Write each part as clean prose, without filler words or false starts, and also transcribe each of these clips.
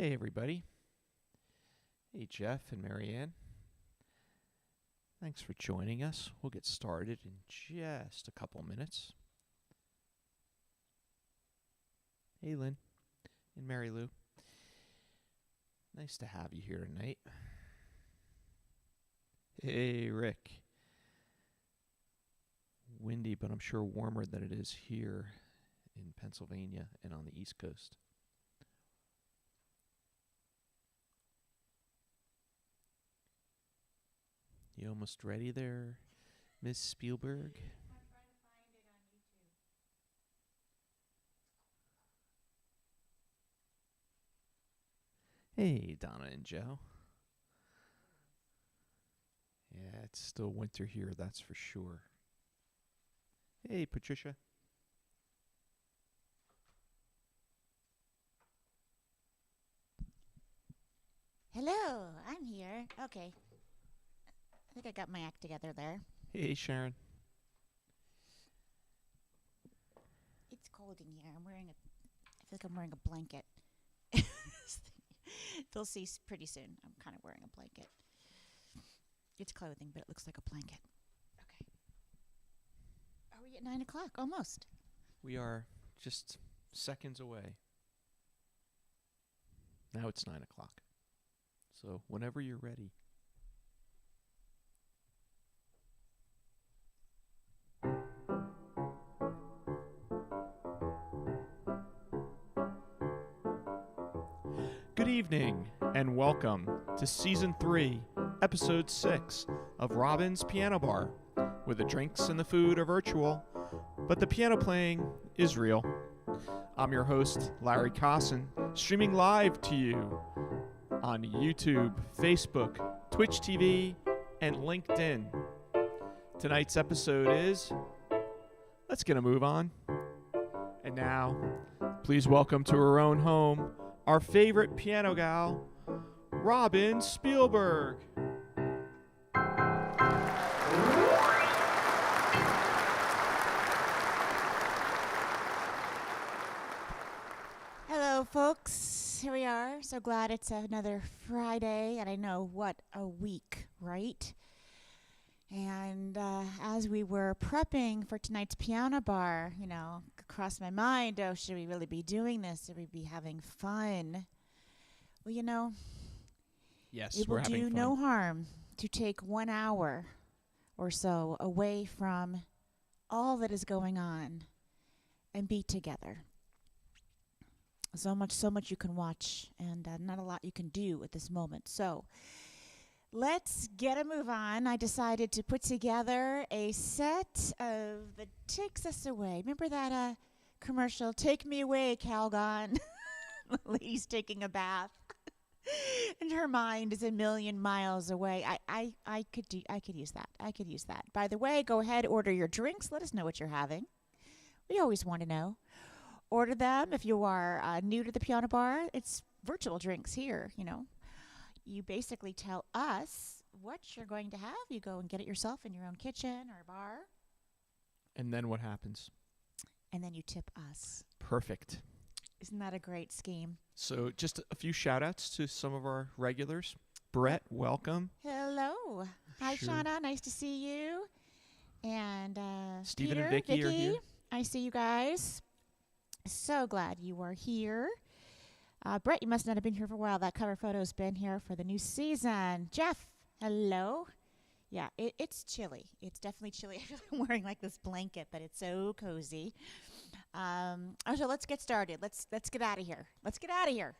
Hey, everybody. Hey, Jeff and Marianne. Thanks for joining us. We'll get started in just a couple minutes. Hey, Lynn and Mary Lou. Nice to have you here tonight. Hey, Rick. Windy, but I'm sure warmer than it is here in Pennsylvania and on the East Coast. You almost ready there, Miss Spielberg? I'm trying to find it on YouTube. Hey, Donna and Joe. Yeah, it's still winter here, that's for sure. Hey, Patricia. Hello, I'm here. Okay. I think I got my act together there. Hey, Sharon. It's cold in here. I feel like I'm wearing a blanket. They'll see pretty soon. I'm kind of wearing a blanket. It's clothing, but it looks like a blanket. Okay. Are we at 9 o'clock? Almost. We are just seconds away. Now it's 9 o'clock. So whenever you're ready. Good evening, and welcome to Season 3, Episode 6 of Robin's Piano Bar, where the drinks and the food are virtual, but the piano playing is real. I'm your host, Larry Kosson, streaming live to you on YouTube, Facebook, Twitch TV, and LinkedIn. Tonight's episode is Let's Get a Move On. And now, please welcome to her own home, our favorite piano gal, Robin Spielberg. Hello, folks. Here we are. So glad it's another Friday, and I know what a week, right? And as we were prepping for tonight's piano bar, crossed my mind, oh, should we really be doing this? Should we be having fun? Well, Yes, it we're will having do fun. no harm to take 1 hour or so away from all that is going on and be together. So much you can watch, and not a lot you can do at this moment. So let's get a move on. I decided to put together a set of that takes us away. Remember that commercial, "Take me away, Calgon"? The lady's taking a bath, and her mind is a million miles away. I could use that. I could use that. By the way, go ahead, order your drinks. Let us know what you're having. We always want to know. Order them if you are new to the piano bar. It's virtual drinks here, You basically tell us what you're going to have. You go and get it yourself in your own kitchen or bar. And then what happens? And then you tip us. Perfect. Isn't that a great scheme? So just a few shout-outs to some of our regulars. Brett, welcome. Hello. Hi, Sure. Shauna. Nice to see you. And Stephen Peter, and Vicky are here. I see you guys. So glad you are here. Brett, you must not have been here for a while. That cover photo's been here for the new season. Jeff, hello. Yeah, it's chilly. It's definitely chilly. I'm wearing like this blanket, but it's so cozy. So let's get started. Let's get out of here. Let's get out of here.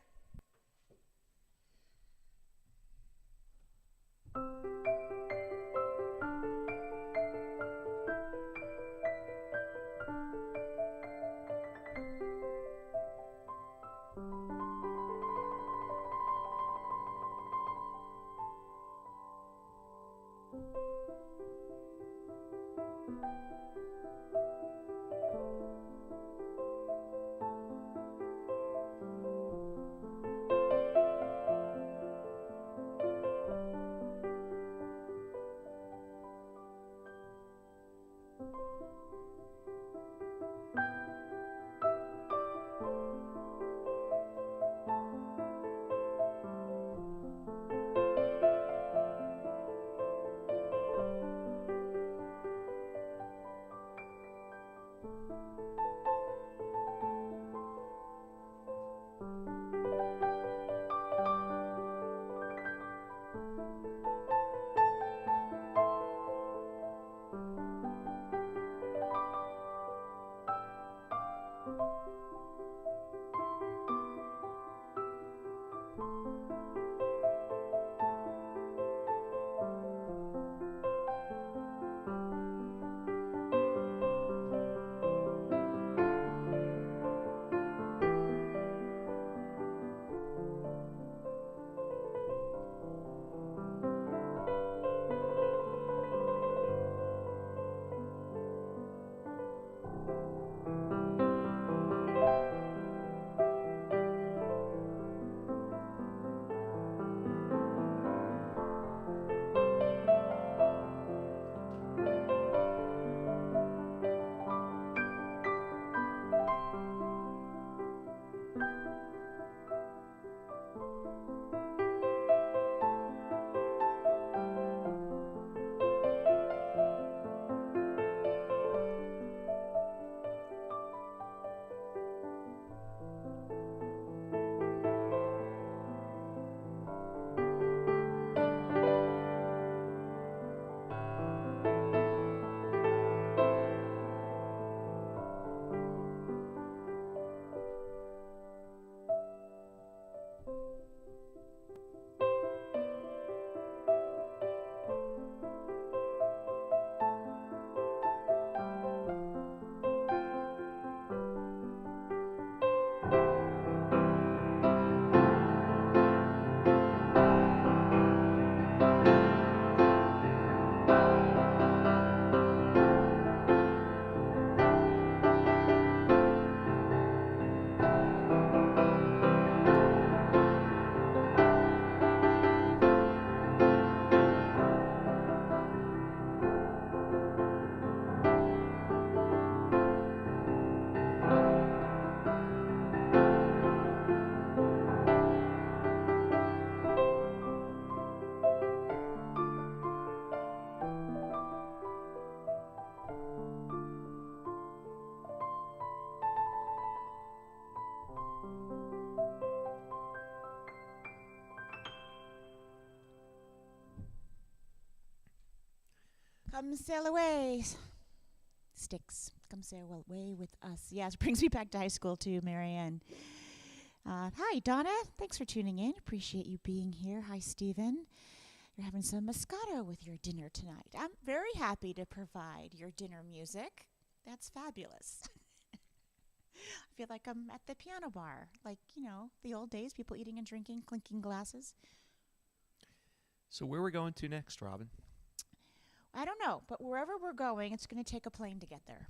Come sail away, sticks. Come sail away with us. Yes, brings me back to high school too, Marianne. Hi, Donna. Thanks for tuning in. Appreciate you being here. Hi, Stephen. You're having some Moscato with your dinner tonight. I'm very happy to provide your dinner music. That's fabulous. I feel like I'm at the piano bar, like, the old days, people eating and drinking, clinking glasses. So where are we going to next, Robin? I don't know, but wherever we're going, it's going to take a plane to get there.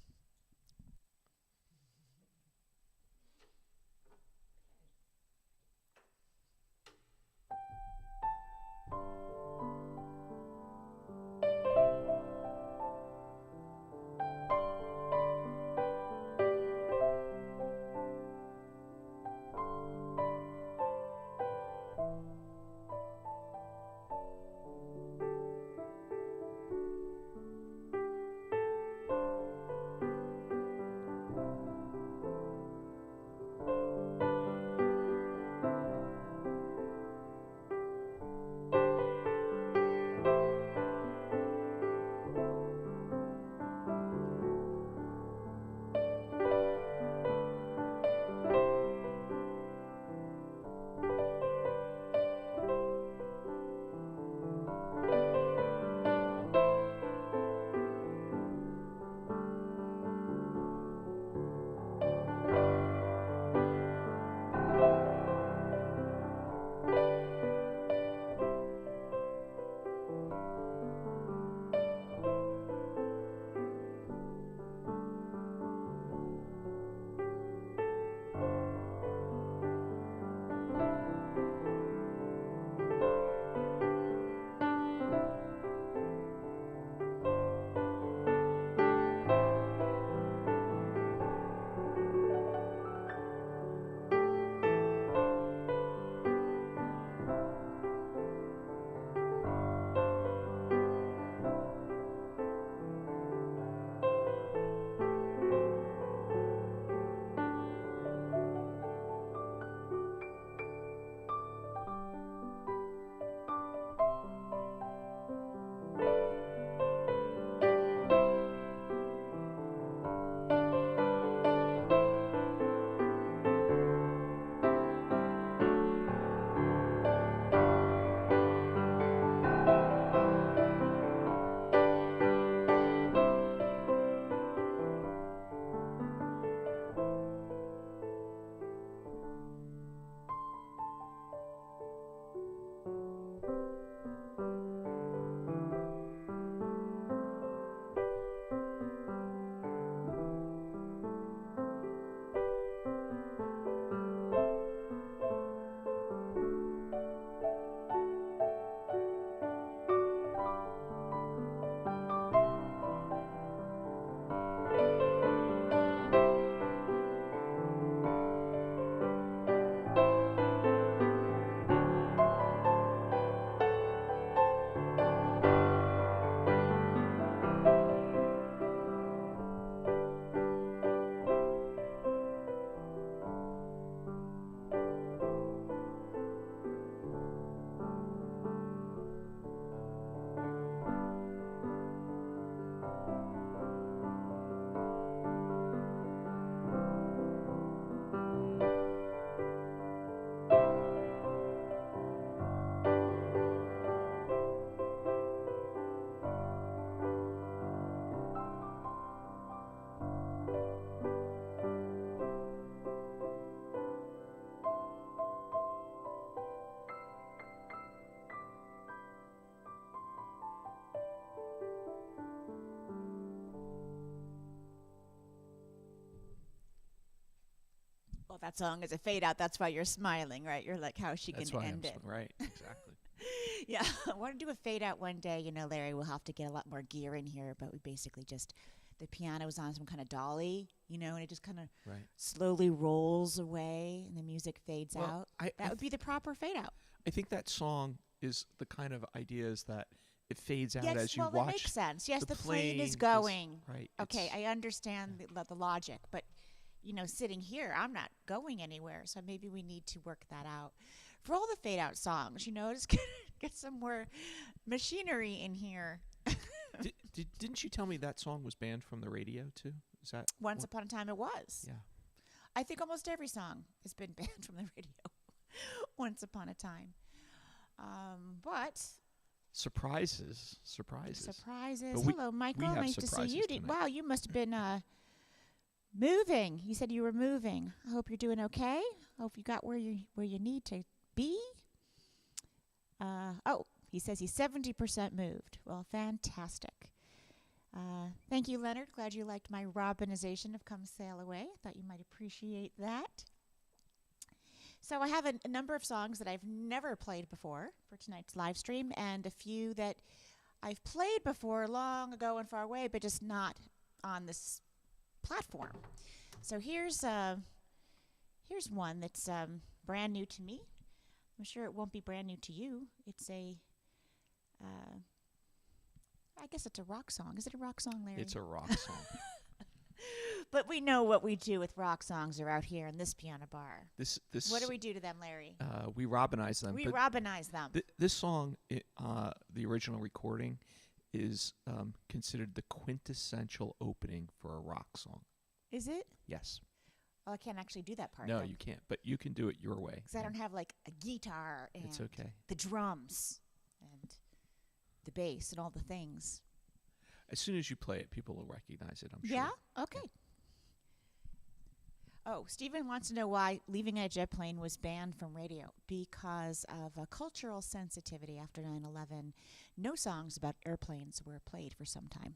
that song is a fade out. That's why you're smiling, right? You're like, how is she going to end it? Right, exactly. Yeah, I want to do a fade out one day. Larry, we'll have to get a lot more gear in here, but we basically just, the piano was on some kind of dolly, and it just kind of slowly rolls away and the music fades out. That would be the proper fade out. I think that song is the kind of ideas that it fades out yes, as you well, watch. That makes sense. Yes, the plane is just going. right. Okay, I understand the logic, but sitting here, I'm not going anywhere, so maybe we need to work that out. For all the fade out songs, just get some more machinery in here. Didn't you tell me that song was banned from the radio too? Is that Once upon a time it was? Yeah. I think almost every song has been banned from the radio once upon a time. But surprises. Hello, Michael. Nice to see you. Wow, you must have been moving. You said you were moving. I hope you're doing okay. I hope you got where you need to be. He says he's 70% moved. Well, fantastic. Thank you, Leonard. Glad you liked my Robinization of Come Sail Away. Thought you might appreciate that. So I have a number of songs that I've never played before for tonight's live stream, and a few that I've played before long ago and far away, but just not on this platform. So here's one that's brand new to me. I'm sure it won't be brand new to you. It's I guess it's a rock song. Is it a rock song, Larry? It's a rock song. But we know what we do with rock songs around here in this piano bar. This. What do we do to them, Larry? We Robinize them. We Robinize them. This song, the original recording, is considered the quintessential opening for a rock song. Is it? Yes. Well, I can't actually do that part. No, then. you can't. But you can do it your way. Because I don't have like a guitar and it's okay. The drums and the bass and all the things. As soon as you play it, people will recognize it, I'm sure. Yeah? Okay. Yeah. Oh, Stephen wants to know why Leaving a Jet Plane was banned from radio. Because of a cultural sensitivity after 9/11. No songs about airplanes were played for some time.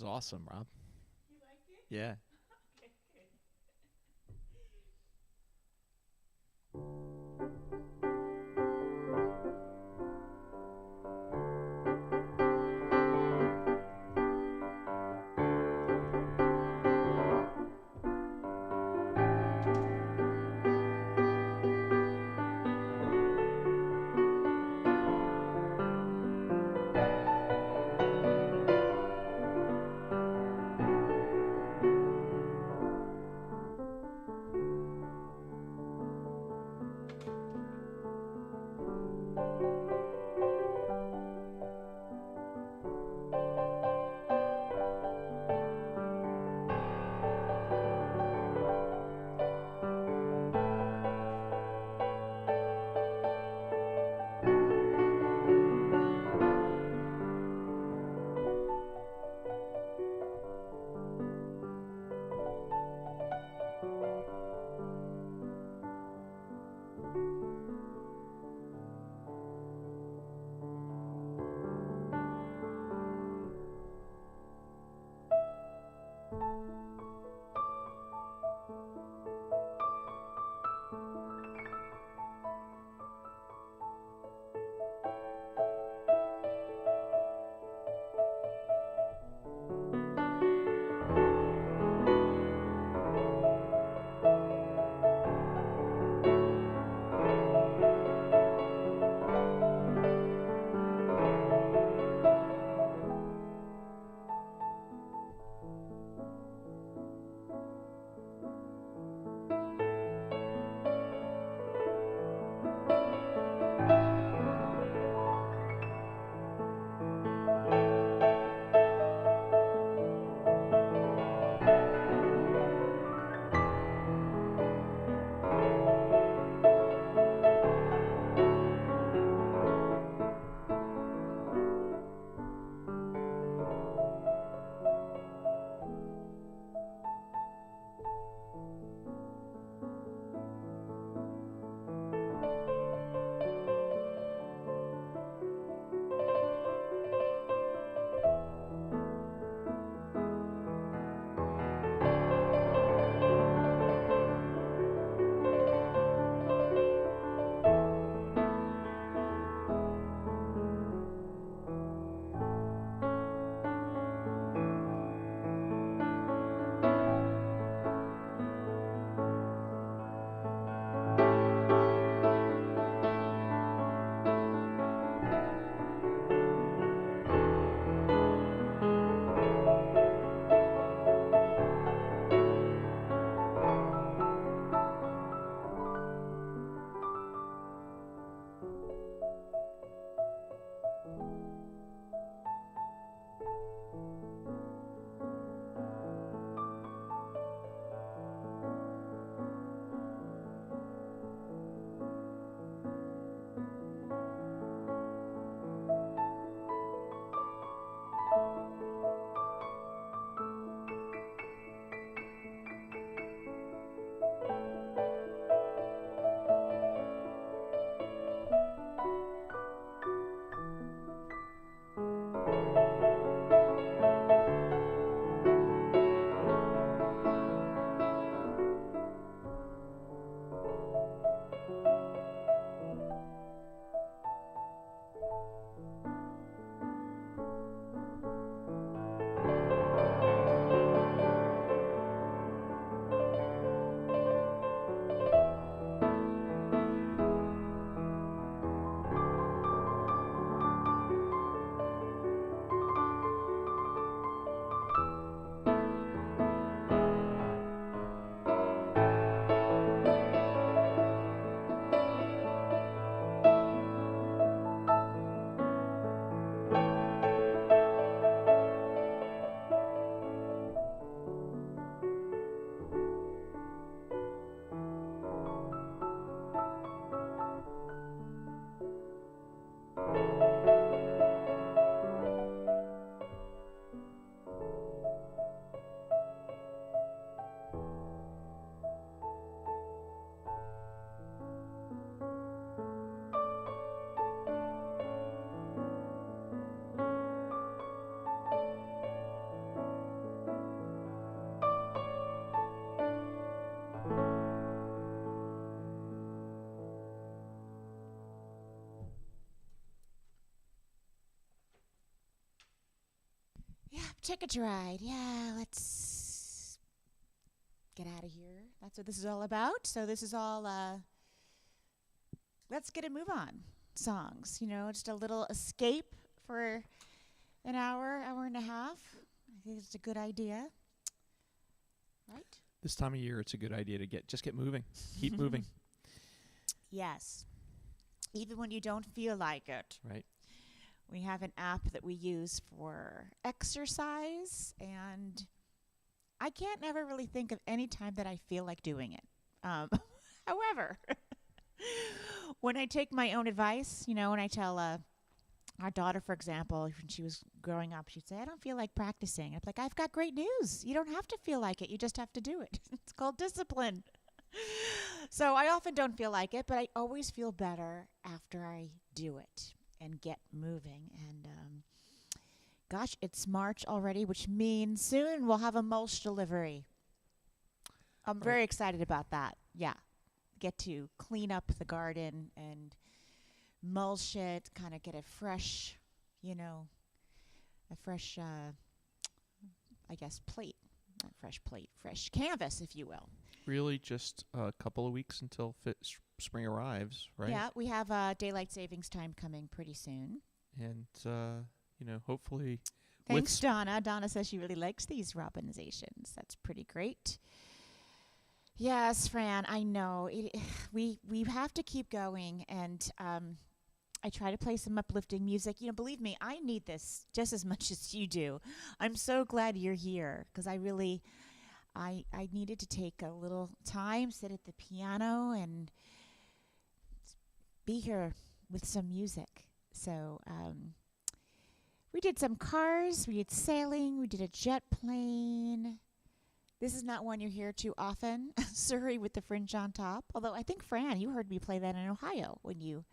was awesome, Rob. You liked it? Yeah. Okay, good. Ticket to Ride. Yeah, let's get out of here. That's what this is all about. So this is all let's get a move on songs. Just a little escape for an hour, hour and a half. I think it's a good idea. Right? This time of year, it's a good idea to just get moving. Keep moving. Yes. Even when you don't feel like it. Right. We have an app that we use for exercise, and I can't ever really think of any time that I feel like doing it. However, when I take my own advice, when I tell our daughter, for example, when she was growing up, she'd say, I don't feel like practicing. I'm like, I've got great news. You don't have to feel like it. You just have to do it. It's called discipline. So I often don't feel like it, but I always feel better after I do it and get moving. And gosh, it's March already, which means soon we'll have a mulch delivery. I'm very excited about that. Yeah. Get to clean up the garden and mulch it, kind of get a fresh, I guess, plate. Not fresh plate, fresh canvas, if you will. Really just a couple of weeks until spring arrives, right? Yeah, we have daylight savings time coming pretty soon. And, hopefully... Thanks, Donna. Donna says she really likes these robinizations. That's pretty great. Yes, Fran, I know. We have to keep going, and I try to play some uplifting music. Believe me, I need this just as much as you do. I'm so glad you're here, because I needed to take a little time, sit at the piano, and be here with some music. So we did some cars, we did sailing, we did a jet plane. This is not one you hear too often, Surrey with the Fringe on Top. Although I think, Fran, you heard me play that in Ohio when you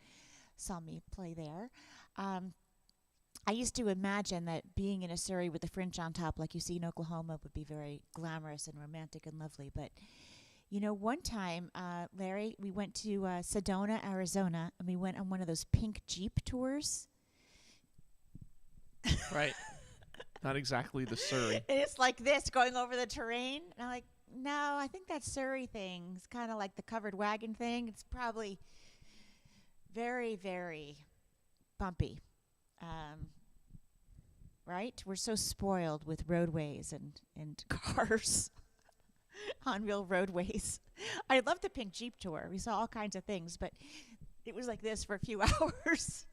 saw me play there. I used to imagine that being in a Surrey with the Fringe on Top, like you see in Oklahoma, would be very glamorous and romantic and lovely. But, one time, Larry, we went to Sedona, Arizona, and we went on one of those pink Jeep tours. Right. Not exactly the Surrey. It's like this, going over the terrain. And I'm like, no, I think that Surrey thing is kind of like the covered wagon thing. It's probably very, very bumpy. Right? We're so spoiled with roadways and cars on real roadways. I love the pink Jeep tour. We saw all kinds of things, but it was like this for a few hours.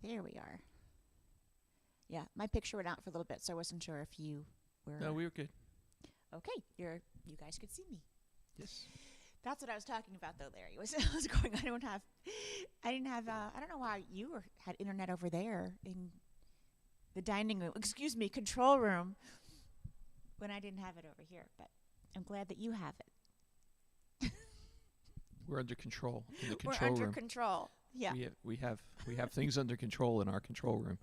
There we are. Yeah, my picture went out for a little bit, so I wasn't sure if you were. No, we were good. Okay, you guys could see me. Yes. That's what I was talking about, though, Larry. Was going. I didn't have. I don't know why you had internet over there in the dining room. Excuse me, control room. When I didn't have it over here, but I'm glad that you have it. We're under control in the We're control under room. control. Yeah. We have things under control in our control room.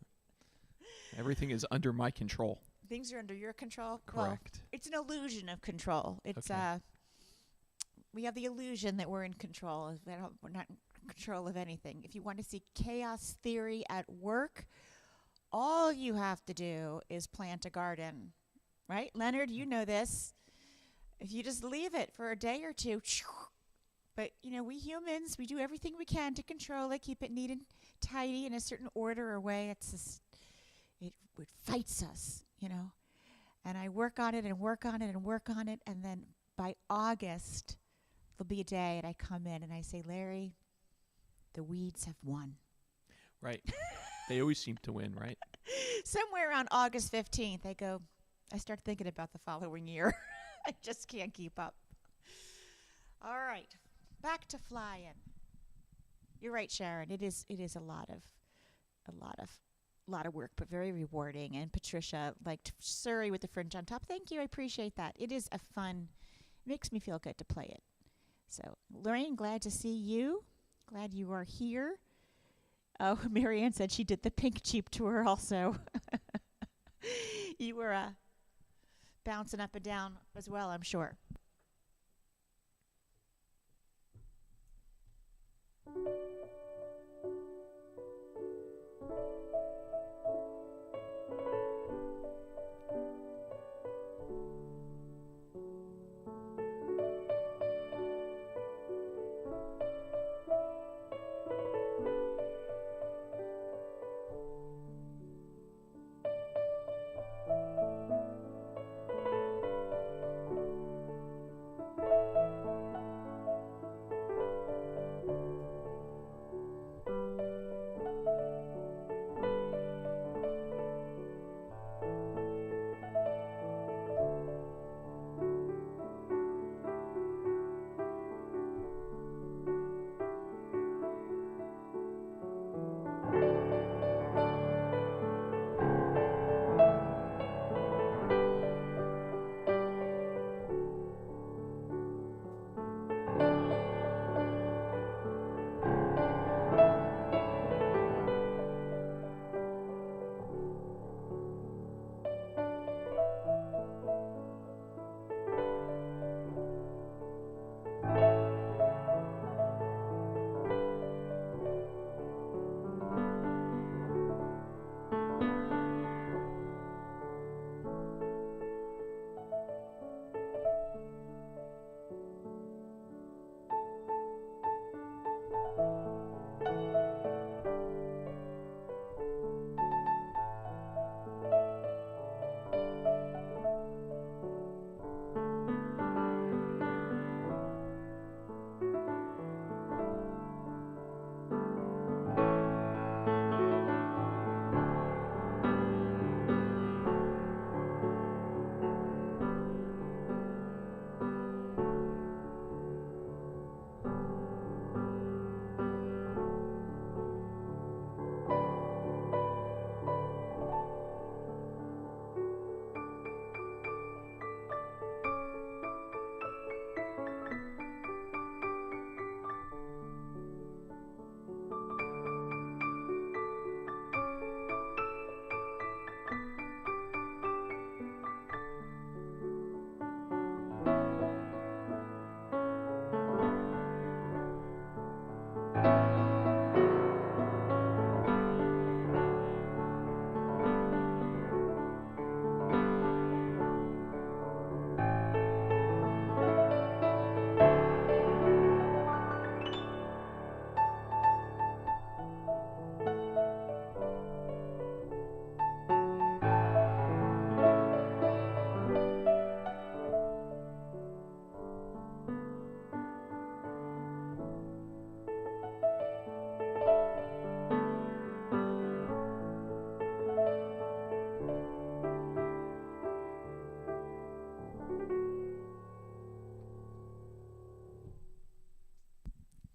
Everything is under my control. Things are under your control. Correct. Well, it's an illusion of control. It's Okay. We have the illusion that we're in control. We're not in control of anything. If you want to see chaos theory at work, all you have to do is plant a garden. Right? Leonard, you know this. If you just leave it for a day or two, but, we humans, we do everything we can to control it, keep it neat and tidy in a certain order or way. It's just, it fights us, And I work on it and work on it and work on it, and then by August, there'll be a day, and I come in and I say, Larry, the weeds have won. Right. They always seem to win, right? Somewhere around August 15th, I start thinking about the following year. I just can't keep up. All right, back to flying. You're right, Sharon. It is a lot of work, but very rewarding. And Patricia liked Surrey with the fringe on top. Thank you. I appreciate that. It is makes me feel good to play it. So, Lorraine, glad to see you. Glad you are here. Oh, Marianne said she did the Pink Jeep tour also. You were bouncing up and down as well, I'm sure.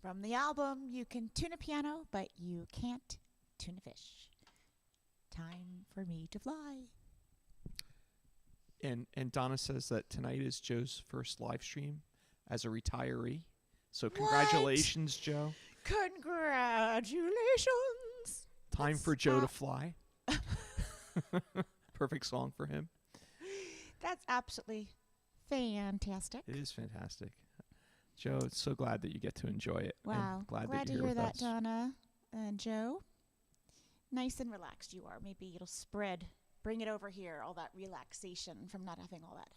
From the album, you can tune a piano, but you can't tune a fish. Time for me to fly. And Donna says that tonight is Joe's first live stream as a retiree. So congratulations, Joe. Congratulations. Time for Joe to fly. Perfect song for him. That's absolutely fantastic. It is fantastic. Joe, it's so glad that you get to enjoy it. Wow. And glad to you're hear with that, us. Donna and Joe. Nice and relaxed you are. Maybe it'll spread. Bring it over here, all that relaxation from not having all that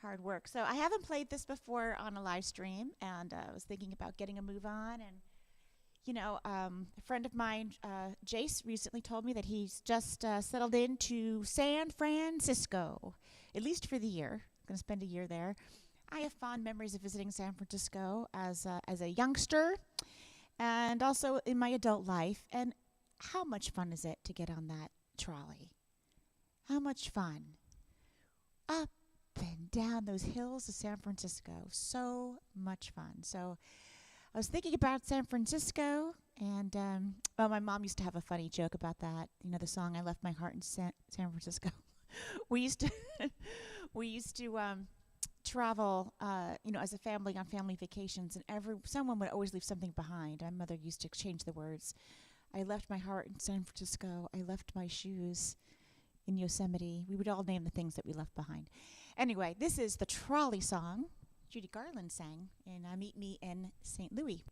hard work. So I haven't played this before on a live stream, and I was thinking about getting a move on. And, you know, a friend of mine, Jace, recently told me that he's just settled into San Francisco, at least for the year. Going to spend a year there. I have fond memories of visiting San Francisco as a youngster and also in my adult life. And how much fun is it to get on that trolley? How much fun. Up and down those hills of San Francisco. So much fun. So I was thinking about San Francisco, and my mom used to have a funny joke about that. You know, the song "I Left My Heart in San Francisco." we used to travel, as a family on family vacations, and someone would always leave something behind. My mother used to exchange the words. I left my heart in San Francisco. I left my shoes in Yosemite. We would all name the things that we left behind. Anyway, this is the trolley song Judy Garland sang in Meet Me in St. Louis.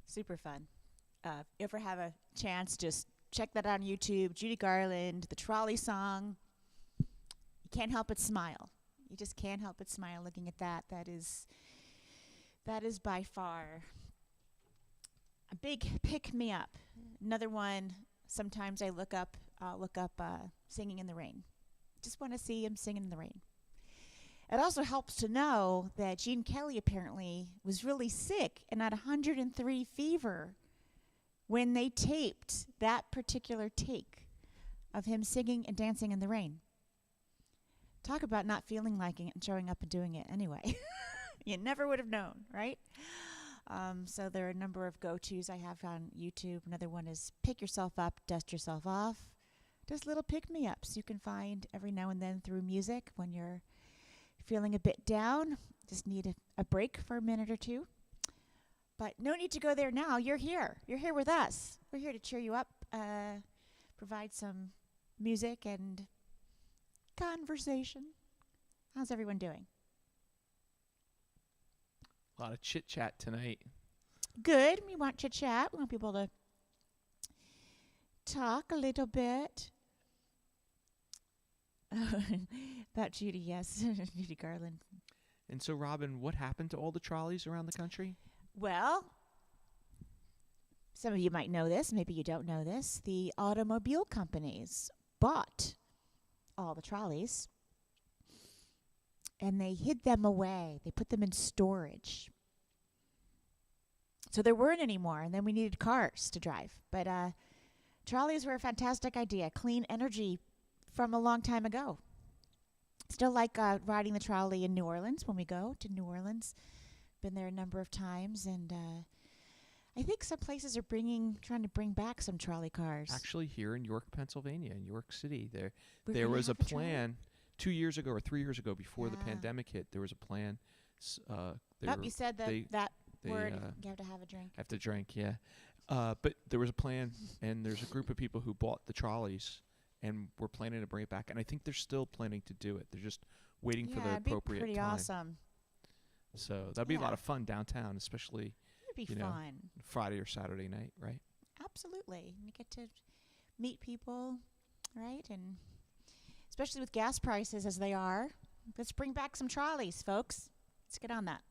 Super fun. If you ever have a chance, just check that out on YouTube. Judy Garland, the trolley song. You can't help but smile. You just can't help but smile looking at that. That is by far a big pick me up. Another one. Sometimes I look up Singing in the Rain. Just want to see him singing in the rain. It also helps to know that Gene Kelly apparently was really sick and had 103 fever when they taped that particular take of him singing and dancing in the rain. Talk about not feeling like it and showing up and doing it anyway. You never would have known, right? So there are a number of go-tos I have on YouTube. Another one is pick yourself up, dust yourself off. Just little pick-me-ups you can find every now and then through music when you're feeling a bit down, just need a break for a minute or two. But no need to go there now. You're here. You're here with us. We're here to cheer you up, provide some music and conversation. How's everyone doing? A lot of chit-chat tonight. Good. We want chit-chat. We want people to talk a little bit. About Judy, yes. Judy Garland. And so, Robin, what happened to all the trolleys around the country? Well, some of you might know this. Maybe you don't know this. The automobile companies bought all the trolleys, and they hid them away. They put them in storage. So there weren't any more, and then we needed cars to drive. But trolleys were a fantastic idea. Clean energy from a long time ago. Still like riding the trolley in New Orleans when we go to New Orleans. Been there a number of times, and I think some places are trying to bring back some trolley cars. Actually, here in York, Pennsylvania, in York City, We're there gonna was a have a trolley? plan 2 years ago or 3 years ago before the Yeah. pandemic hit. There was a plan. You said that word. You have to have a drink. Have to drink, yeah. But there was a plan, and there's a group of people who bought the trolleys, and we're planning to bring it back. And I think they're still planning to do it. They're just waiting for the appropriate it'd be pretty time. awesome. So that'd be a lot of fun downtown, especially It'd be fun. Friday or Saturday night, right? Absolutely. You get to meet people, right? And especially with gas prices as they are, let's bring back some trolleys, folks. Let's get on that.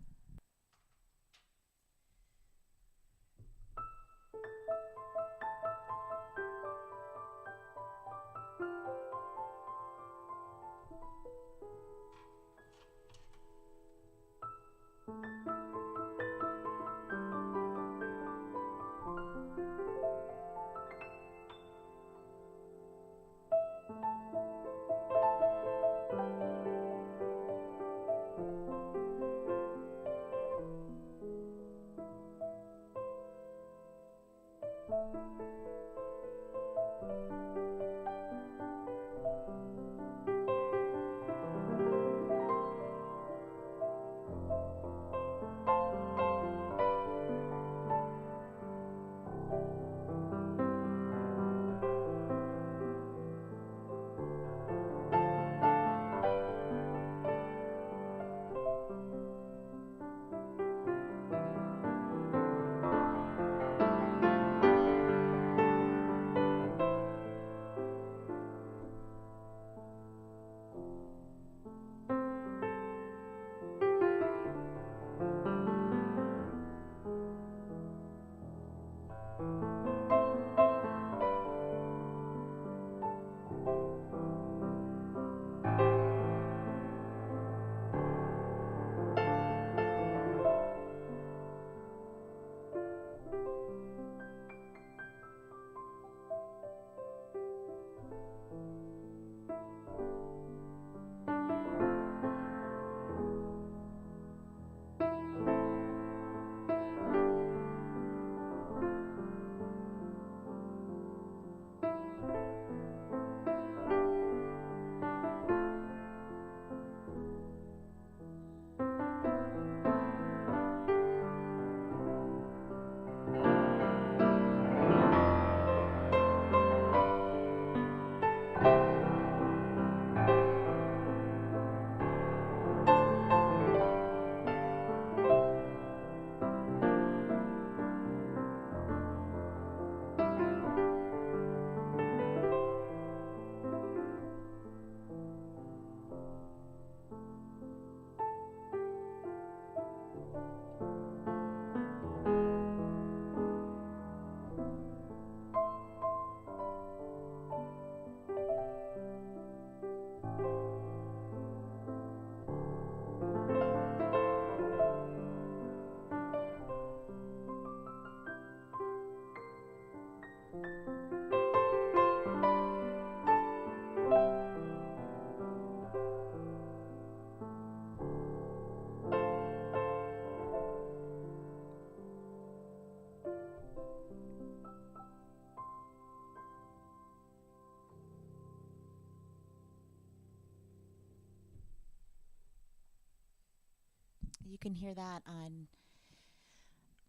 You can hear that on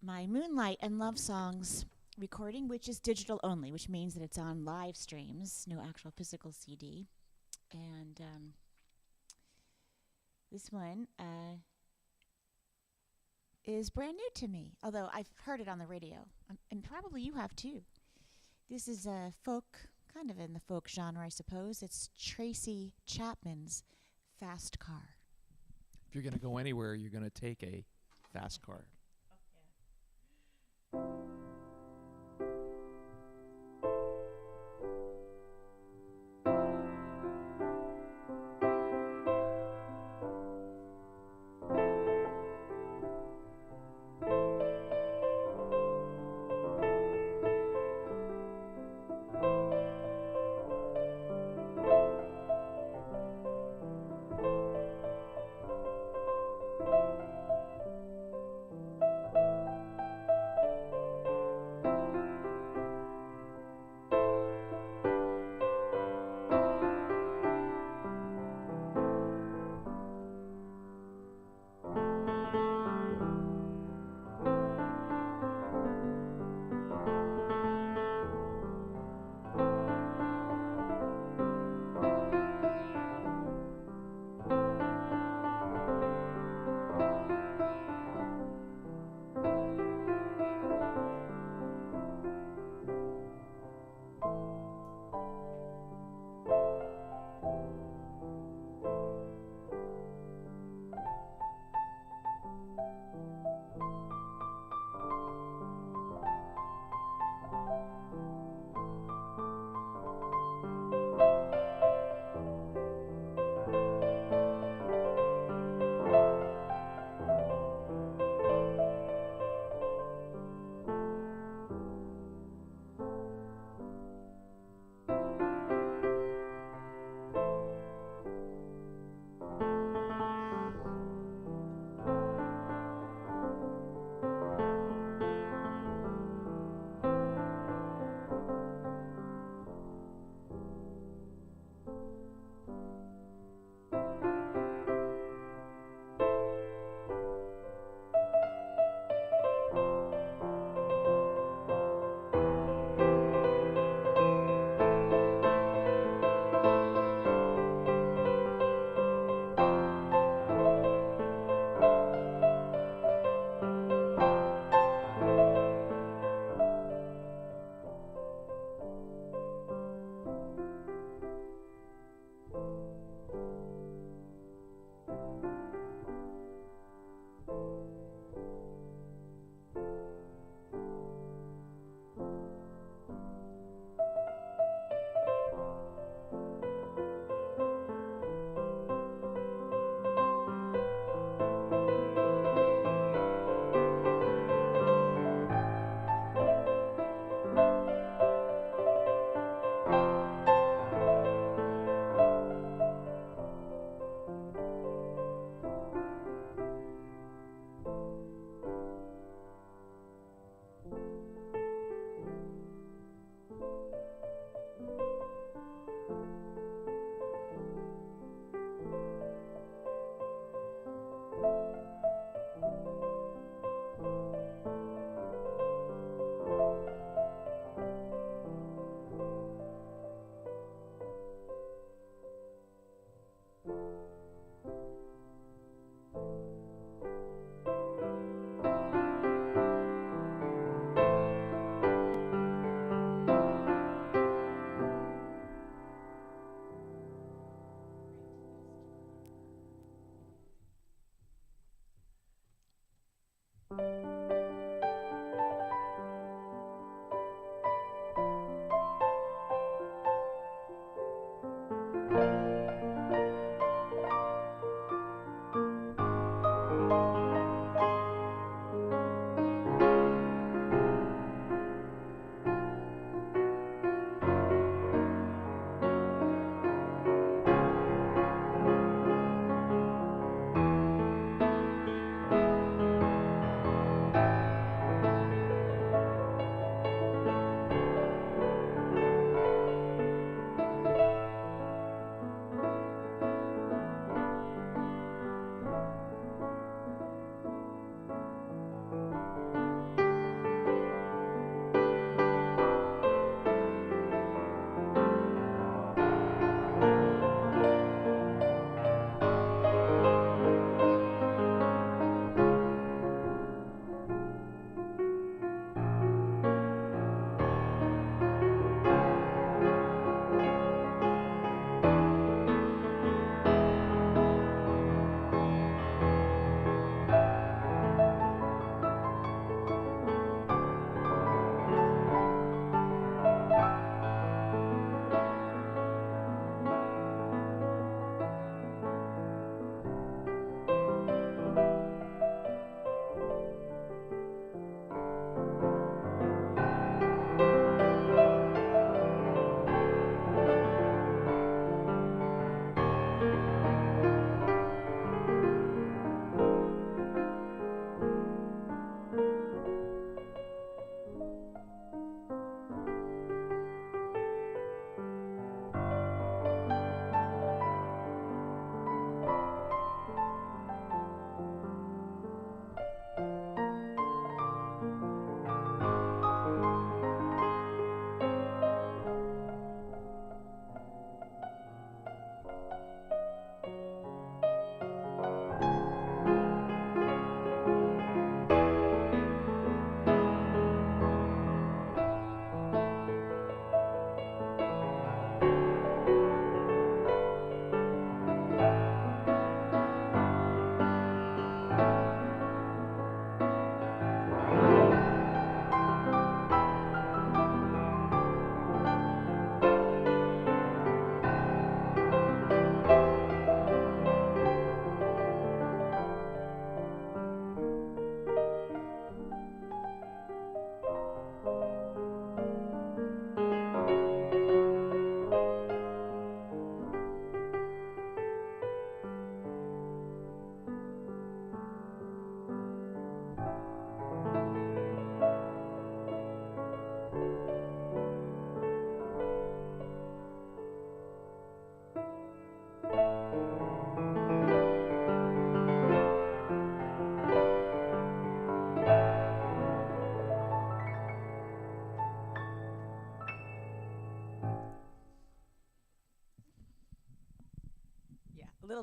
my Moonlight and Love Songs recording, which is digital only, which means that it's on live streams, no actual physical CD. And this one is brand new to me, although I've heard it on the radio, and probably you have too. This is a folk, kind of in the folk genre, I suppose. It's Tracy Chapman's Fast Car. If you're going to go anywhere, you're going to take a fast car.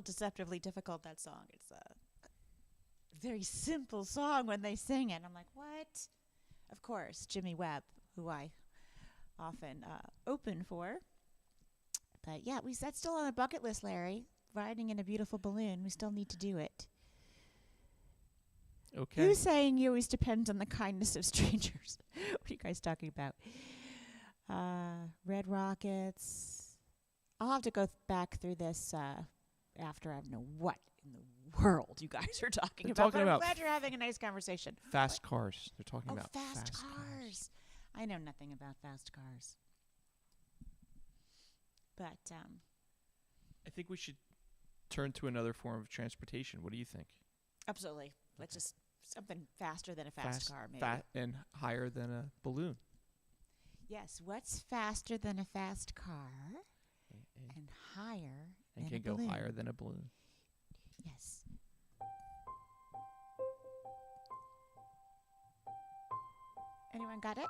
little deceptively difficult, that song. It's a very simple song when they sing it. I'm like, what? Of course, Jimmy Webb, who I often open for. But yeah, that's still on the bucket list, Larry. Riding in a beautiful balloon. We still need to do it. Okay. Who's saying you always depend on the kindness of strangers? What are you guys talking about? Red Rockets. I'll have to go back through this after I know what in the world you guys are talking They're about. talking But about I'm glad you're having a nice conversation. Fast cars. They're talking Oh, about fast cars. cars. I know nothing about fast cars. But I think we should turn to another form of transportation. What do you think? absolutely. Let's just something faster than a fast car, maybe. And higher than a balloon. Yes. What's faster than a fast car and higher And than can a go balloon? higher than a balloon. Yes. Anyone got it?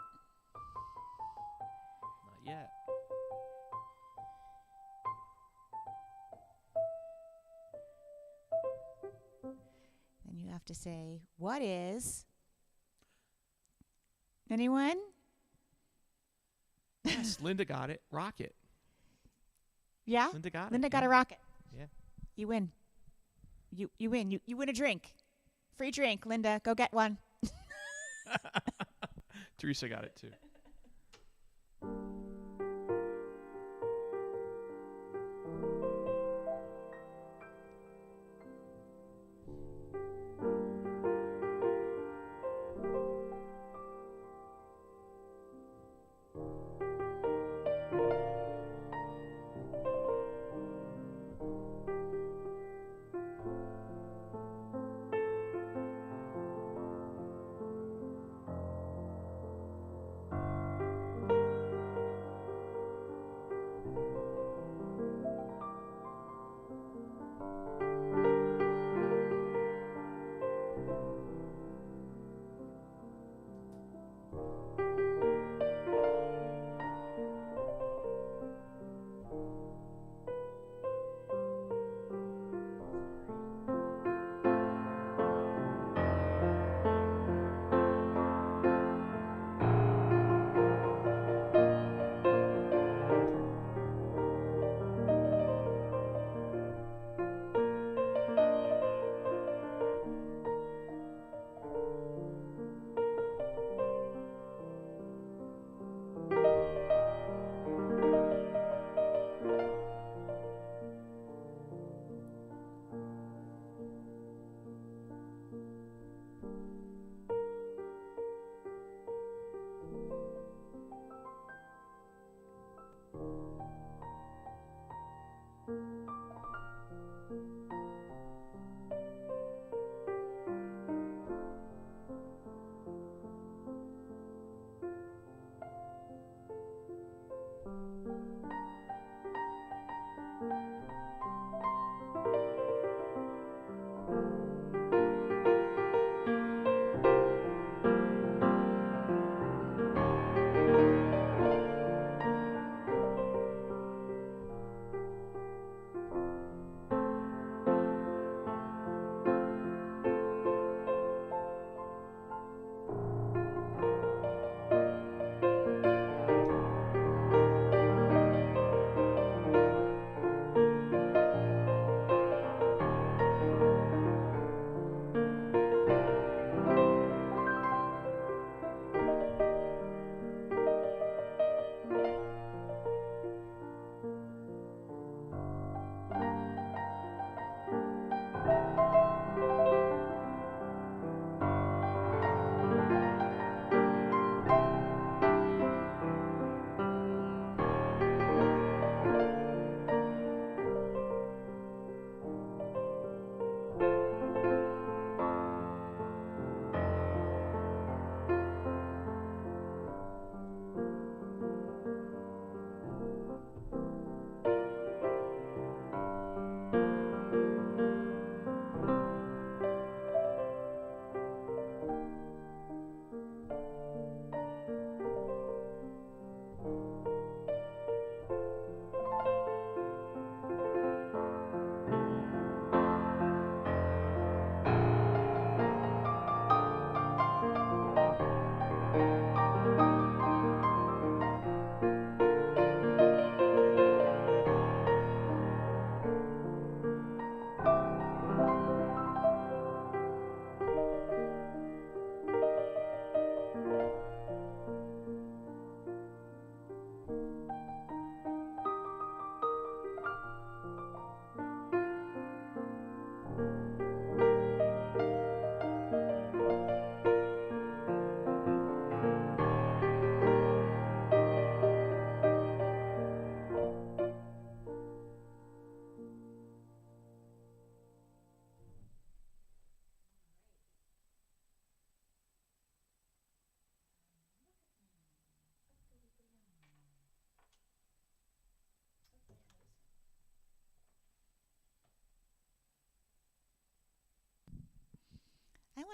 Not yet. Then you have to say, what is? Anyone? Yes, Linda got it. Rocket. Yeah? Linda got it. Linda got yeah. a rocket. Yeah. You win. You win. You win a drink. Free drink, Linda. Go get one. Teresa got it too.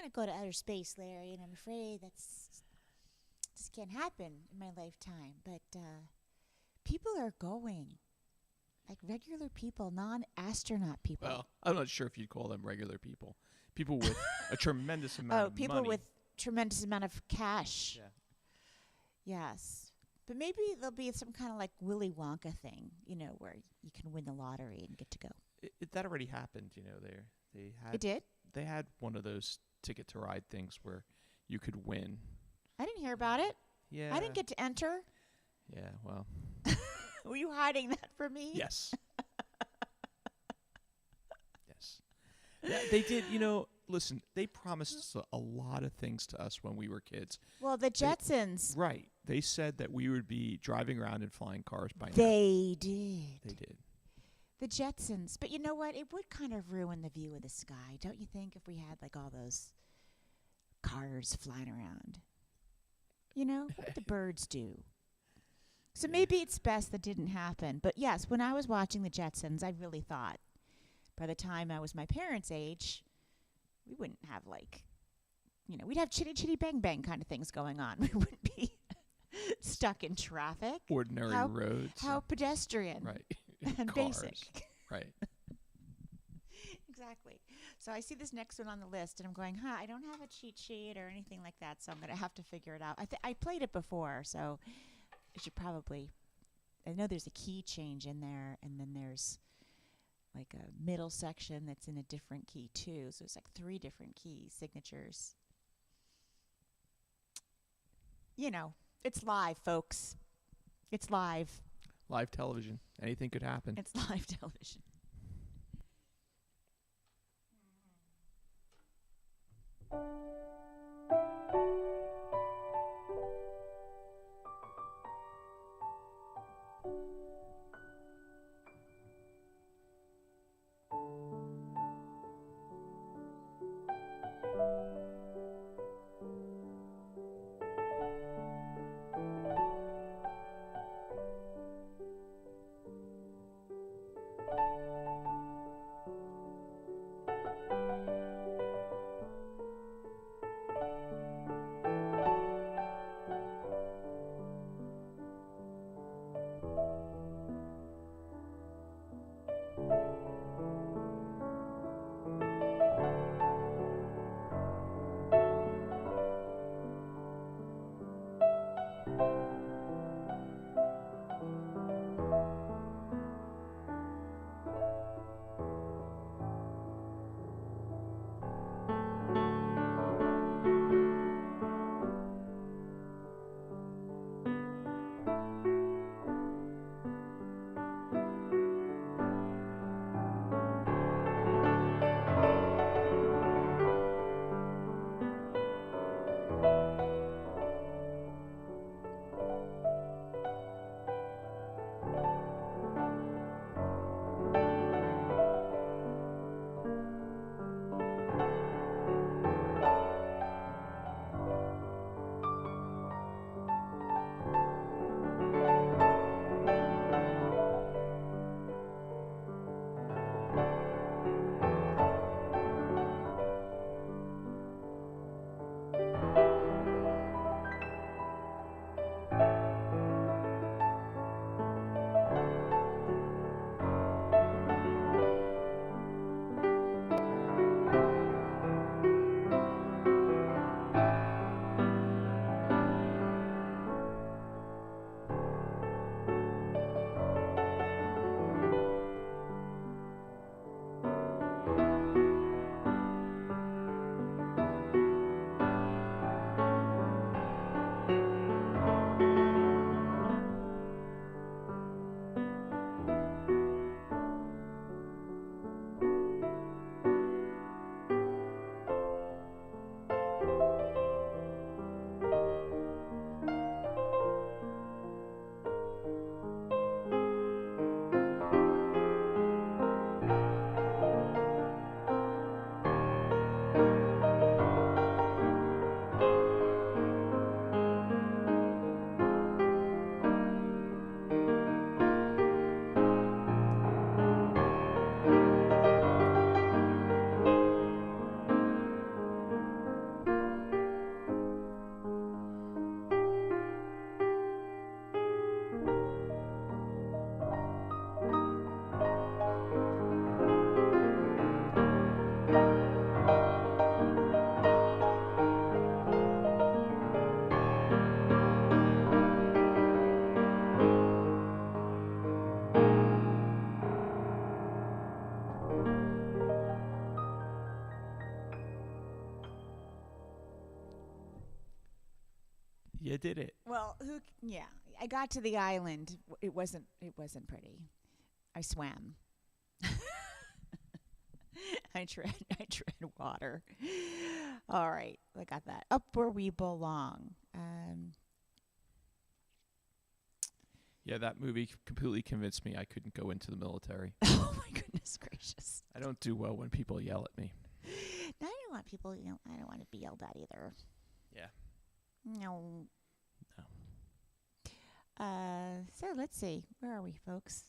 to go to outer space, Larry, and I'm afraid this can't happen in my lifetime. But people are going, like regular people, non-astronaut people. Well, I'm not sure if you'd call them regular people. People with a tremendous amount of people money. with tremendous amount of cash. Yeah. Yes. But maybe there'll be some kind of like Willy Wonka thing, where you can win the lottery and get to go. That already happened, they had. It did? They had one of those ticket to ride things where you could win. I didn't hear about it. Yeah. I didn't get to enter. Yeah, well. Were you hiding that from me? Yes. Yes. Yeah, they did, listen, they promised us a lot of things to us when we were kids. Well, the Jetsons. Right. They said that we would be driving around in flying cars by now. They did. They did. The Jetsons. But you know what? It would kind of ruin the view of the sky, don't you think, if we had like all those cars flying around? What would the birds do? So maybe it's best that didn't happen. But yes, when I was watching the Jetsons, I really thought by the time I was my parents' age, we wouldn't have we'd have chitty chitty bang bang kind of things going on. We wouldn't be stuck in traffic. Ordinary roads. How pedestrian. Right. And cars. basic. Right. Exactly. So I see this next one on the list, and I'm going, I don't have a cheat sheet or anything like that, so I'm going to have to figure it out. I played it before, so I should probably. I know there's a key change in there, and then there's like a middle section that's in a different key too. So it's like 3 different key signatures. It's live, folks. It's live. Live television. Anything could happen. It's live television. You did it. Well, yeah, I got to the island. It wasn't pretty. I swam. I tread water. All right, I got that. Up where we belong. Yeah, that movie completely convinced me I couldn't go into the military. Oh my goodness gracious! I don't do well when people yell at me. No, I don't want people. I don't want to be yelled at either. Yeah. No. So let's see. Where are we, folks?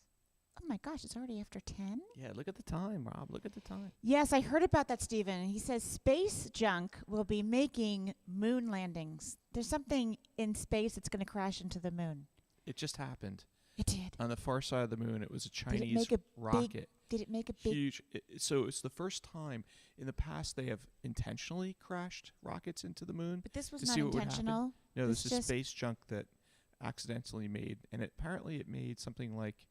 Oh my gosh, it's already after 10? Yeah, look at the time, Rob. Look at the time. Yes, I heard about that, Stephen. He says space junk will be making moon landings. There's something in space that's going to crash into the moon. It just happened. It did. On the far side of the moon, it was a Did it Chinese make a rocket. Did it make a big... Huge. So it's the first time in the past they have intentionally crashed rockets into the moon. But this was to not see what would happen. intentional. No, this is just space junk that accidentally made, and apparently it made something like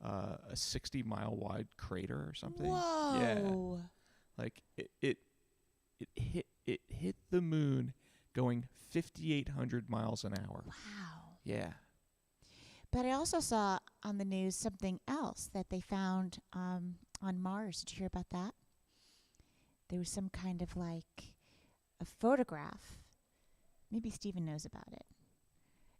a 60-mile wide crater or something. Whoa. Yeah. Like it hit the moon going 5,800 miles an hour. Wow. Yeah. But I also saw on the news something else that they found on Mars. Did you hear about that? There was some kind of like a photograph. Maybe Stephen knows about it.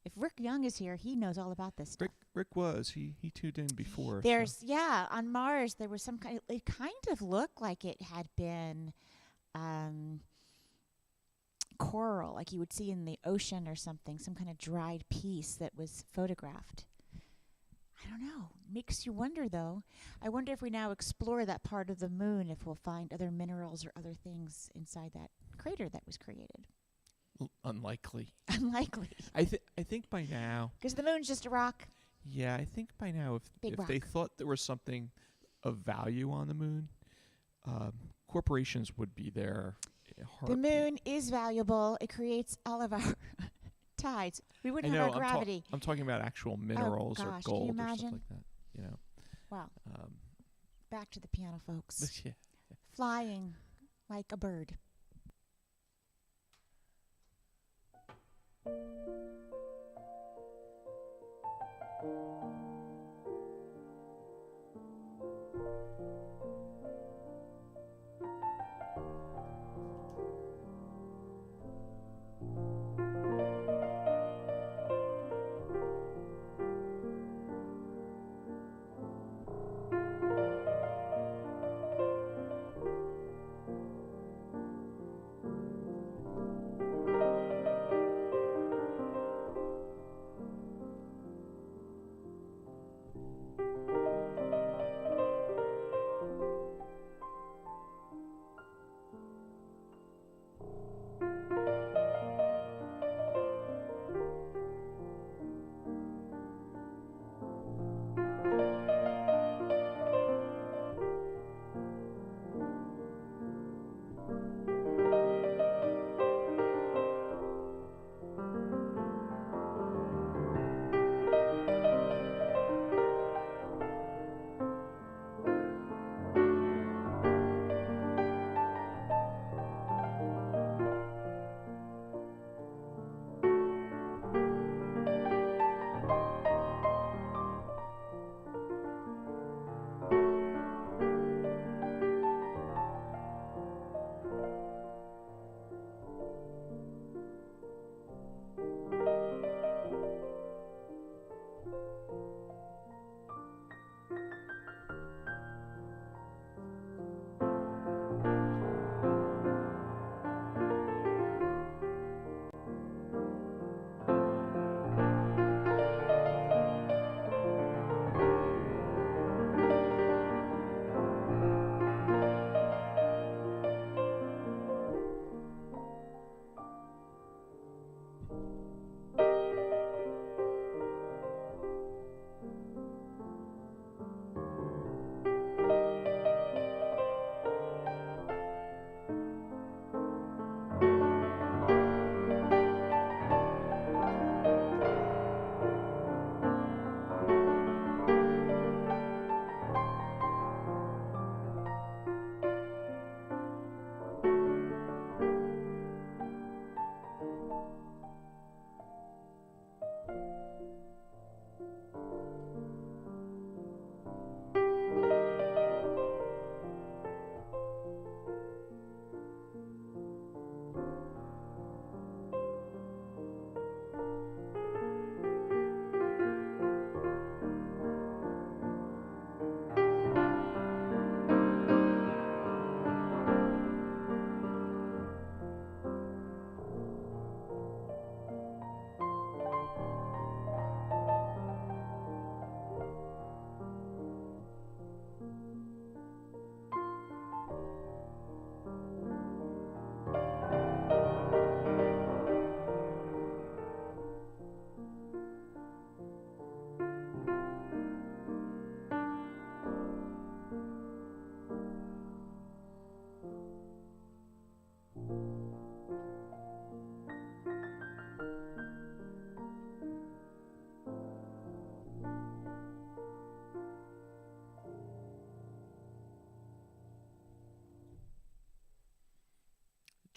If Rick Young is here, he knows all about this stuff. Rick was. He tuned in before. There's on Mars there was some kind it kind of looked like it had been coral, like you would see in the ocean or something, some kind of dried piece that was photographed. I don't know. Makes you wonder, though. I wonder if we now explore that part of the moon, if we'll find other minerals or other things inside that crater that was created. Unlikely. Unlikely. I think by now. Because the moon's just a rock. Yeah, I think by now, if they thought there was something of value on the moon, corporations would be there. The moon is valuable. It creates all of our tides. We wouldn't have our gravity. I'm talking about actual minerals or gold or stuff like that. You know. Wow. Back to the piano, folks. Yeah. Flying like a bird.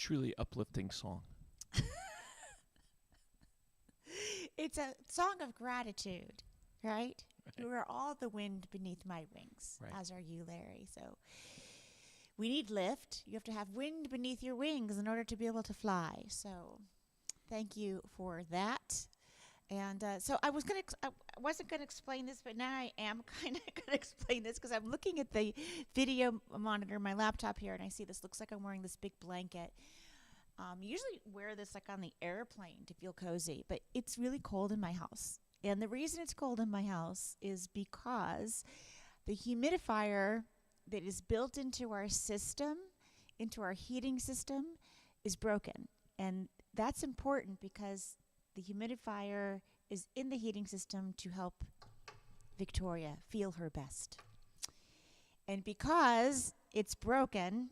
truly uplifting song. It's a song of gratitude, right? You are all the wind beneath my wings, Right. as are you, Larry. So we need lift. You have to have wind beneath your wings in order to be able to fly. So thank you for that. And so I wasn't going to explain this, but now I am kind of going to explain this because I'm looking at the video monitor, my laptop here, and I see this looks like I'm wearing this big blanket. You usually wear this like on the airplane to feel cozy, but it's really cold in my house. And the reason it's cold in my house is because the humidifier that is built into our system, into our heating system, is broken. And that's important because the humidifier is in the heating system to help Victoria feel her best. And because it's broken,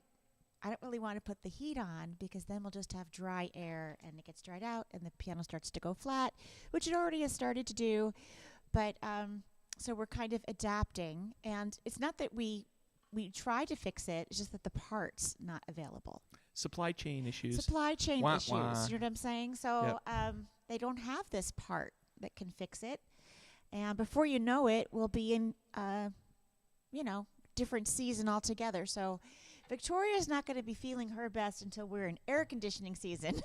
I don't really want to put the heat on because then we'll just have dry air and it gets dried out and the piano starts to go flat, which it already has started to do. But so we're kind of adapting. And it's not that we try to fix it, it's just that the part's not available. Supply chain issues. Supply chain Wah, issues. wah. You know what I'm saying? So Yep. they don't have this part that can fix it. And before you know it, we'll be in, different season altogether. So Victoria's not going to be feeling her best until we're in air conditioning season.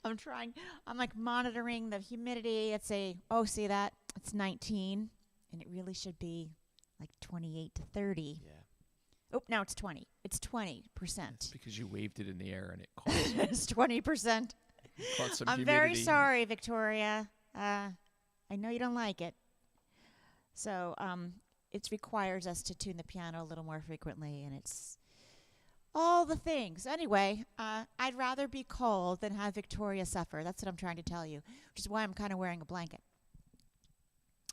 I'm like monitoring the humidity. See that? It's 19. And it really should be like 28 to 30. Yeah. Oh, now it's 20. It's 20%. It's because you waved it in the air and it caught some, It's 20%. caught some I'm humidity. very sorry, Victoria. I know you don't like it. So it requires us to tune the piano a little more frequently, and it's all the things. Anyway, I'd rather be cold than have Victoria suffer. That's what I'm trying to tell you, which is why I'm kind of wearing a blanket.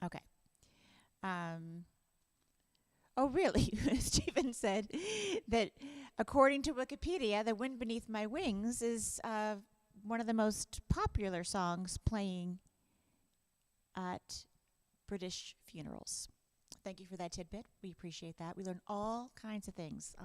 Okay. Oh, really? Stephen said that according to Wikipedia, The Wind Beneath My Wings is one of the most popular songs playing at British funerals. Thank you for that tidbit. We appreciate that. We learn all kinds of things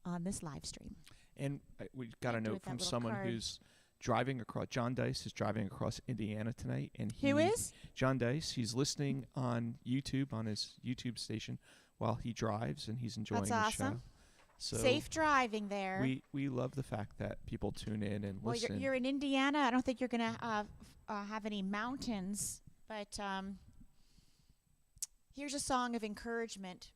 on this live stream. And we got a Thank you note with that from little someone card. who's driving across. John Dice is driving across Indiana tonight, and Who is? John Dice. He's listening on YouTube on his YouTube station while he drives, and he's enjoying That's the awesome. show. So Safe driving there. we love the fact that people tune in and Well, listen. you're in Indiana. I don't think you're going to have any mountains, but here's a song of encouragement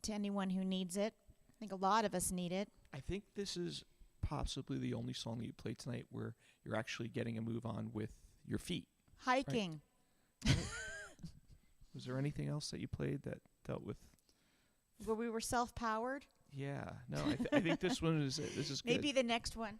to anyone who needs it. I think a lot of us need it. I think this is possibly the only song that you played tonight where you're actually getting a move on with your feet. Hiking. Was there anything else that you played that dealt with? Where we were self-powered. Yeah, no, I think this one is it. This is good. Maybe the next one.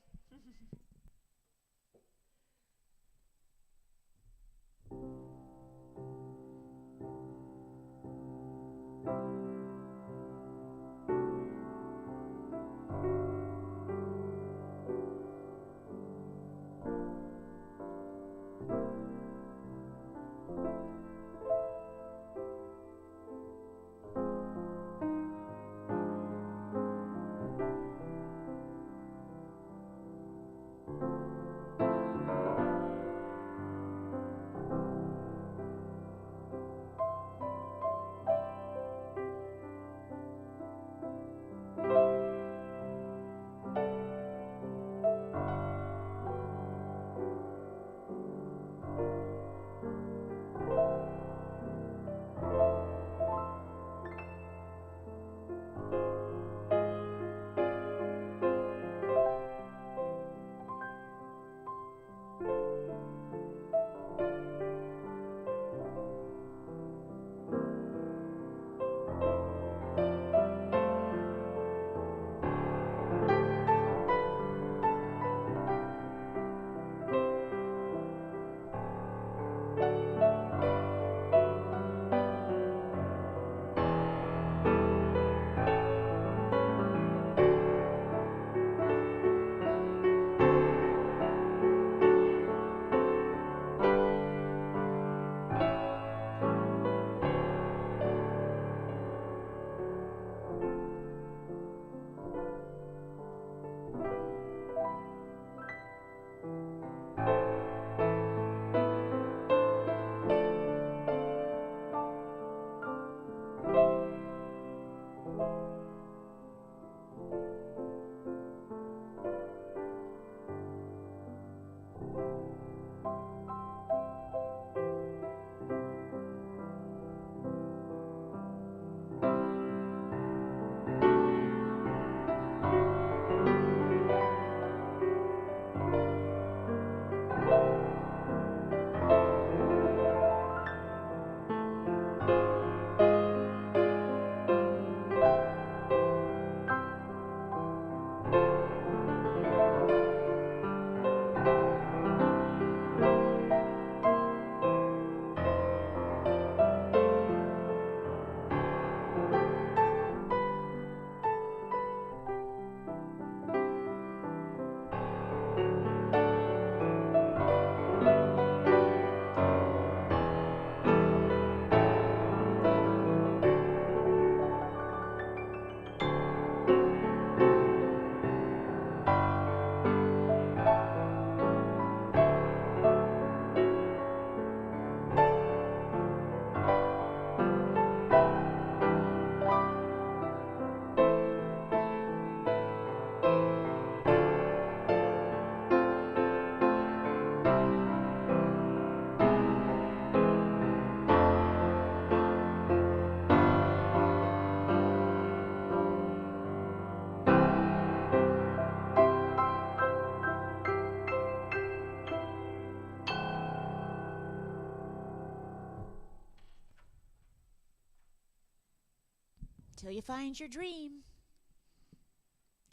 until you find your dream.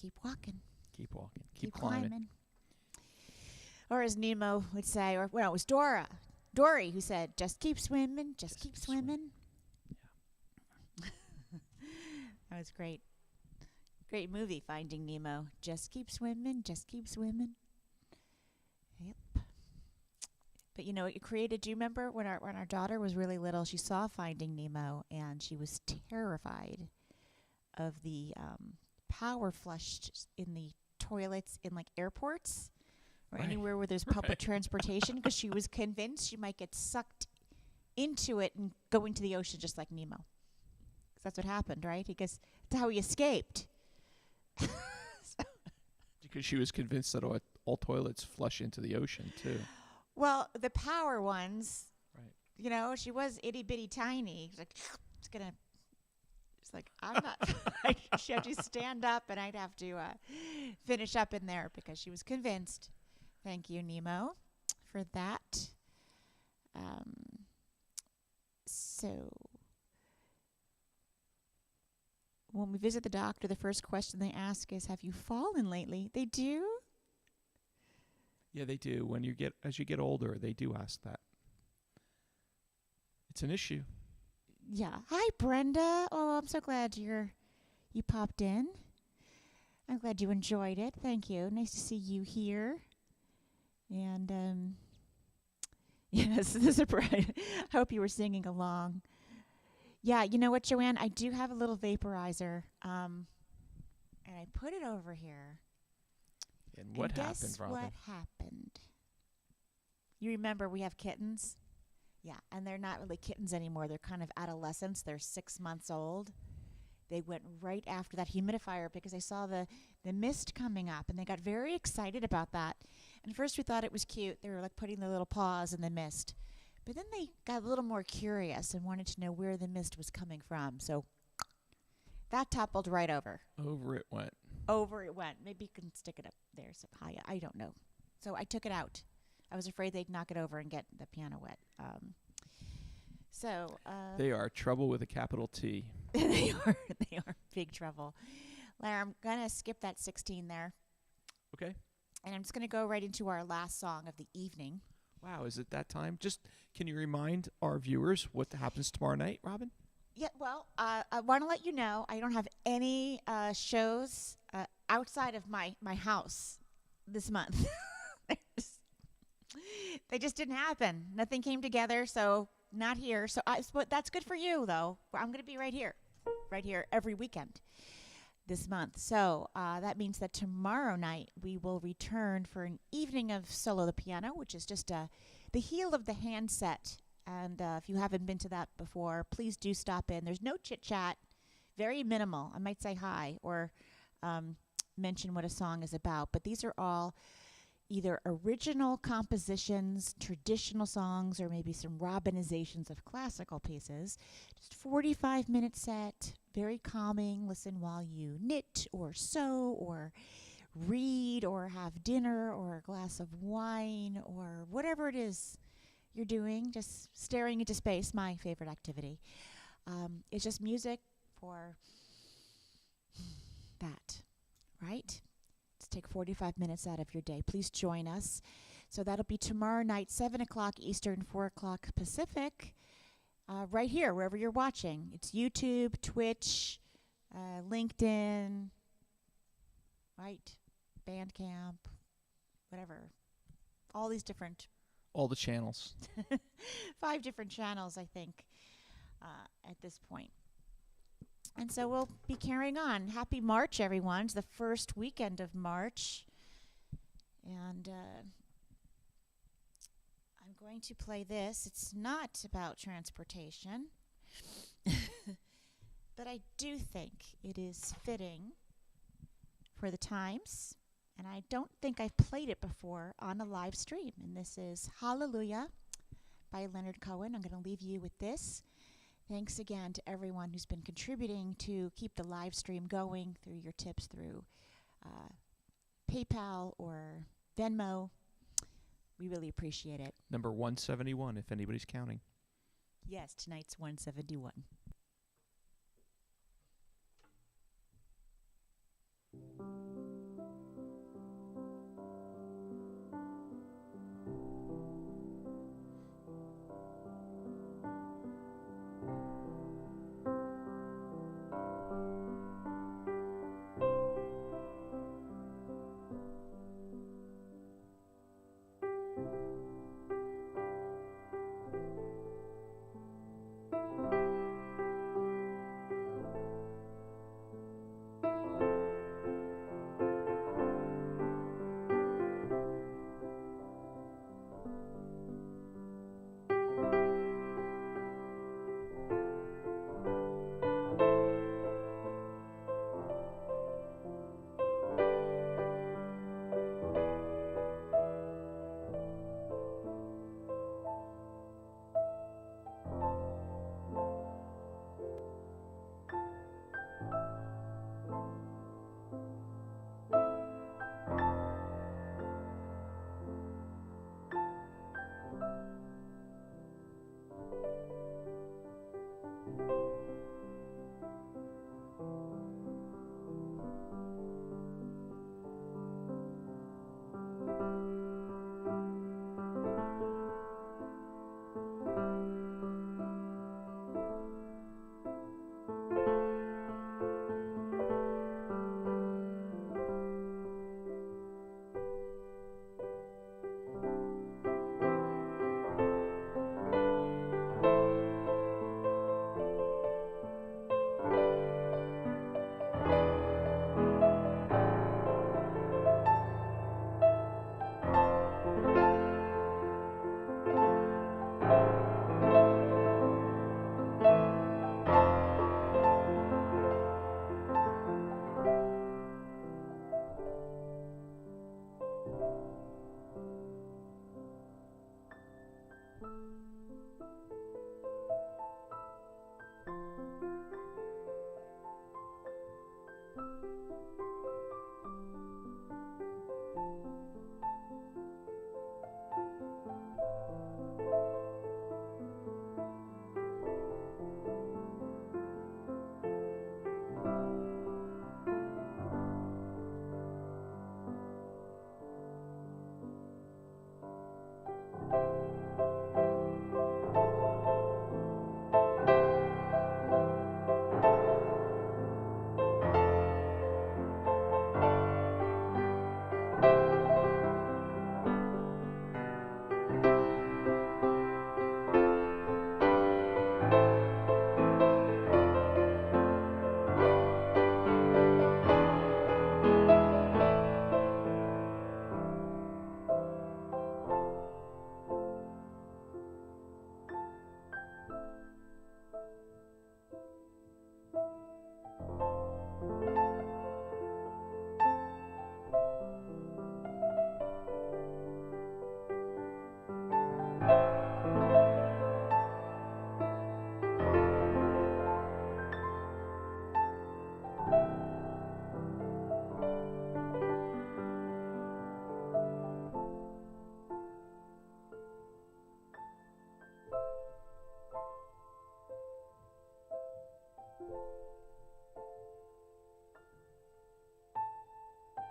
Keep walking. Keep walking. Keep climbing. Or as Nemo would say, or well, it was Dory who said, just keep swimming, just keep swimming. Yeah. That was great. Great movie, Finding Nemo. Just keep swimming, just keep swimming. Yep. But you know, it created, do you remember when our daughter was really little, she saw Finding Nemo and she was terrified of the power flushed in the toilets in like airports or anywhere where there's public transportation, because she was convinced she might get sucked into it and go into the ocean just like Nemo. 'Cause that's what happened, right? Because that's how he escaped. Because she was convinced that all toilets flush into the ocean, too. Well, the power ones, Right. you know, she was itty bitty tiny. It's like, it's like, I'm not, she'd have to stand up and I'd have to finish up in there because she was convinced. Thank you, Nemo, for that. So when we visit the doctor, the first question they ask is, have you fallen lately? They do? Yeah, they do. As you get older, they do ask that. It's an issue. Yeah. Hi, Brenda. Oh, I'm so glad you popped in. I'm glad you enjoyed it. Thank you. Nice to see you here. And yes, this is a bright. I hope you were singing along. Yeah, you know what, Joanne? I do have a little vaporizer, and I put it over here. And what happened, Robin? What happened? You remember we have kittens? Yeah, and they're not really kittens anymore. They're kind of adolescents. They're 6 months old. They went right after that humidifier because they saw the mist coming up, and they got very excited about that. And first we thought it was cute. They were like putting their little paws in the mist. But then they got a little more curious and wanted to know where the mist was coming from. So that toppled right over. Over it went. Over it went. Maybe you can stick it up there so high. I don't know. So I took it out. I was afraid they'd knock it over and get the piano wet. They are trouble with a capital T. They are big trouble. Lara, I'm going to skip that 16 there. Okay. And I'm just going to go right into our last song of the evening. Wow, is it that time? Just can you remind our viewers what happens tomorrow night, Robin? Yeah, well, I want to let you know I don't have any shows outside of my house this month. They just didn't happen. Nothing came together, so not here. So that's good for you, though. I'm going to be right here every weekend this month. So that means that tomorrow night we will return for an evening of Solo the Piano, which is just the heel of the handset. And if you haven't been to that before, please do stop in. There's no chit-chat, very minimal. I might say hi or mention what a song is about. But these are all either original compositions, traditional songs, or maybe some Robinizations of classical pieces. Just 45-minute set, very calming. Listen while you knit or sew or read or have dinner or a glass of wine or whatever it is you're doing, just staring into space, my favorite activity. It's just music for that, right? Let's take 45 minutes out of your day. Please join us. So that'll be tomorrow night, 7 o'clock Eastern, 4 o'clock Pacific, right here, wherever you're watching. It's YouTube, Twitch, LinkedIn, right? Bandcamp, whatever. All these different... All the channels. 5 different channels, I think, at this point. And so we'll be carrying on. Happy March, everyone. It's the first weekend of March. And I'm going to play this. It's not about transportation. But I do think it is fitting for the times. And I don't think I've played it before on a live stream. And this is Hallelujah by Leonard Cohen. I'm going to leave you with this. Thanks again to everyone who's been contributing to keep the live stream going through your tips through PayPal or Venmo. We really appreciate it. Number 171, if anybody's counting. Yes, tonight's 171.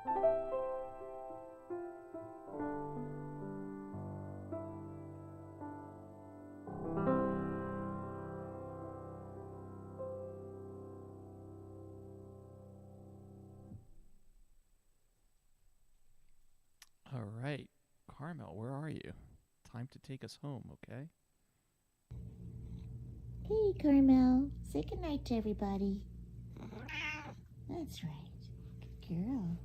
All right. Carmel, where are you? Time to take us home, okay? Hey, Carmel. Say goodnight to everybody. That's right. Good girl.